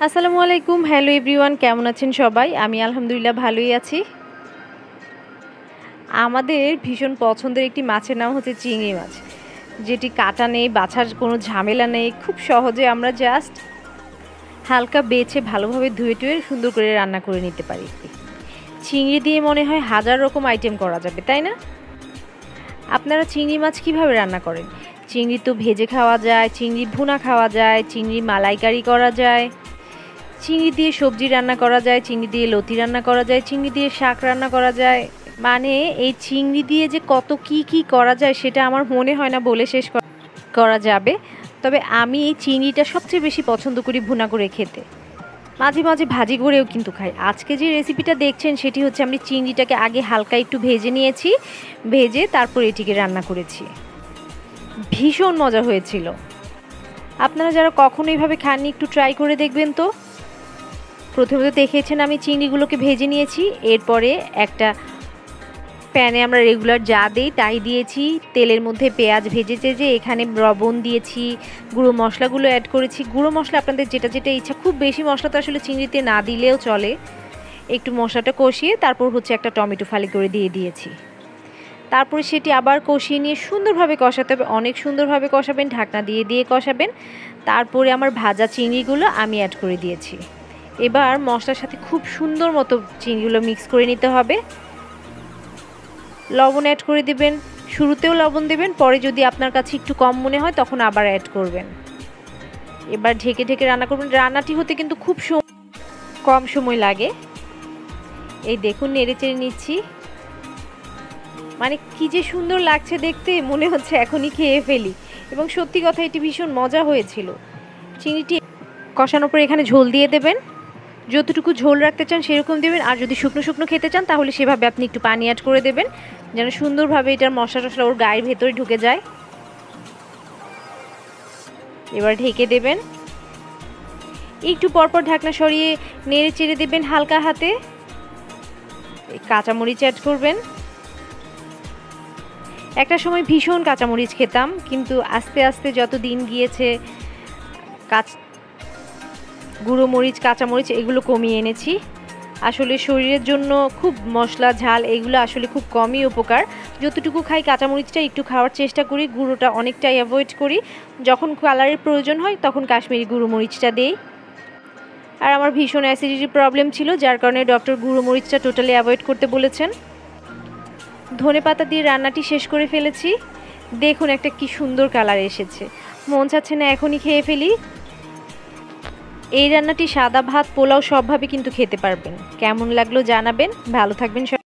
আসসালামু আলাইকুম। Hello everyone, কেমন আছেন সবাই? আমি আলহামদুলিল্লাহ ভালোই আছি। আমাদের ভীষণ পছন্দের একটি মাছের নাম হচ্ছে চিংড়ি মাছ, যেটি কাটা নেই, বাছার কোনো ঝামেলা নেই। খুব সহজে আমরা জাস্ট হালকা বেছে ভালোভাবে ধুয়ে টুয়ে সুন্দর করে রান্না করে নিতে পারি। চিংড়ি দিয়ে মনে হয় হাজার রকম আইটেম করা যাবে, তাই না? আপনারা চিংড়ি মাছ কিভাবে রান্না করেন? চিংড়ি তো ভেজে খাওয়া যায়, চিংড়ি ভুনা খাওয়া যায়, চিংড়ি মালাইকারি করা যায়, চিংড়ি দিয়ে সবজি রান্না করা যায়, চিংড়ি দিয়ে লতি রান্না করা যায়, চিংড়ি দিয়ে শাক রান্না করা যায়। মানে এই চিংড়ি দিয়ে যে কত কি করা যায় সেটা আমার মনে হয় না বলে শেষ করা যাবে। তবে আমি এই চিংড়িটা সবচেয়ে বেশি পছন্দ করি ভুনা করে খেতে। মাঝে মাঝে ভাজি করেও কিন্তু খাই। আজকে যে রেসিপিটা দেখছেন সেটি হচ্ছে আমি চিংড়িটাকে আগে হালকা একটু ভেজে নিয়েছি, ভেজে তারপর এটিকে রান্না করেছি। ভীষণ মজা হয়েছিল। আপনারা যারা কখনো এইভাবে খাননি একটু ট্রাই করে দেখবেন তো। প্রথমে দেখেছেন আমি চিংড়িগুলোকে ভেজে নিয়েছি, এরপরে একটা প্যানে আমরা রেগুলার যা দিই তাই দিয়েছি। তেলের মধ্যে পেঁয়াজ ভেজেছে, যে এখানে লবণ দিয়েছি, গুঁড়ো মশলাগুলো অ্যাড করেছি। গুঁড়ো মশলা আপনাদের যেটা যেটা ইচ্ছা, খুব বেশি মশলা তো আসলে চিংড়িতে না দিলেও চলে। একটু মশলাটা কষিয়ে তারপর হচ্ছে একটা টমেটো ফালি করে দিয়ে দিয়েছি। তারপরে সেটি আবার কষিয়ে নিয়ে সুন্দরভাবে কষাতে হবে, অনেক সুন্দরভাবে কষাবেন, ঢাকনা দিয়ে দিয়ে কষাবেন। তারপরে আমার ভাজা চিংড়িগুলো আমি অ্যাড করে দিয়েছি। এবার মশলার সাথে খুব সুন্দর মতো চিংড়িগুলো মিক্স করে নিতে হবে। লবণ অ্যাড করে দেবেন, শুরুতেও লবণ দেবেন, পরে যদি আপনার কাছে একটু কম মনে হয় তখন আবার অ্যাড করবেন। এবার ঢেকে ঢেকে রান্না করবেন। রান্নাটি হতে কিন্তু খুব কম সময় লাগে। এই দেখুন নেড়ে চেড়ে নিচ্ছি। মানে কি যে সুন্দর লাগছে দেখতে, মনে হচ্ছে এখনই খেয়ে ফেলি। এবং সত্যি কথা এটি ভীষণ মজা হয়েছিল। চিংড়িটি কষানোর পর এখানে ঝোল দিয়ে দেবেন, যতটুকু ঝোল রাখতে চান সেরকম দেবেন। আর যদি শুকনো শুকনো খেতে চান তাহলে সেভাবে আপনি একটু পানি অ্যাড করে দেবেন, যেন সুন্দরভাবে এটার মশলা টশলা ওর গায়ের ভেতরে ঢুকে যায়। এবার ঢেকে দেবেন, একটু পরপর ঢাকনা সরিয়ে নেড়ে চেড়ে দেবেন হালকা হাতে। কাঁচামরিচ অ্যাড করবেন। একটা সময় ভীষণ কাঁচামরিচ খেতাম, কিন্তু আস্তে আস্তে যত দিন গিয়েছে গুঁড়ো মরিচ, কাঁচামরিচ এগুলো কমিয়ে এনেছি। আসলে শরীরের জন্য খুব মশলা ঝাল এগুলো আসলে খুব কমই উপকার। যতটুকু খাই কাঁচামরিচটা একটু খাওয়ার চেষ্টা করি, গুঁড়োটা অনেকটাই অ্যাভয়েড করি। যখন কালারের প্রয়োজন হয় তখন কাশ্মীরি গুঁড়ো মরিচটা দিই। আর আমার ভীষণ অ্যাসিডিটির প্রবলেম ছিল, যার কারণে ডক্টর গুঁড়ো মরিচটা টোটালি অ্যাভয়েড করতে বলেছেন। ধনেপাতা দিয়ে রান্নাটি শেষ করে ফেলেছি। দেখুন একটা কি সুন্দর কালার এসেছে, মন চাচ্ছে না এখনই খেয়ে ফেলি। এই রান্নাটি সাদা ভাত, পোলাও সবভাবে কিন্তু খেতে পারবেন। কেমন লাগলো জানাবেন। ভালো থাকবেন।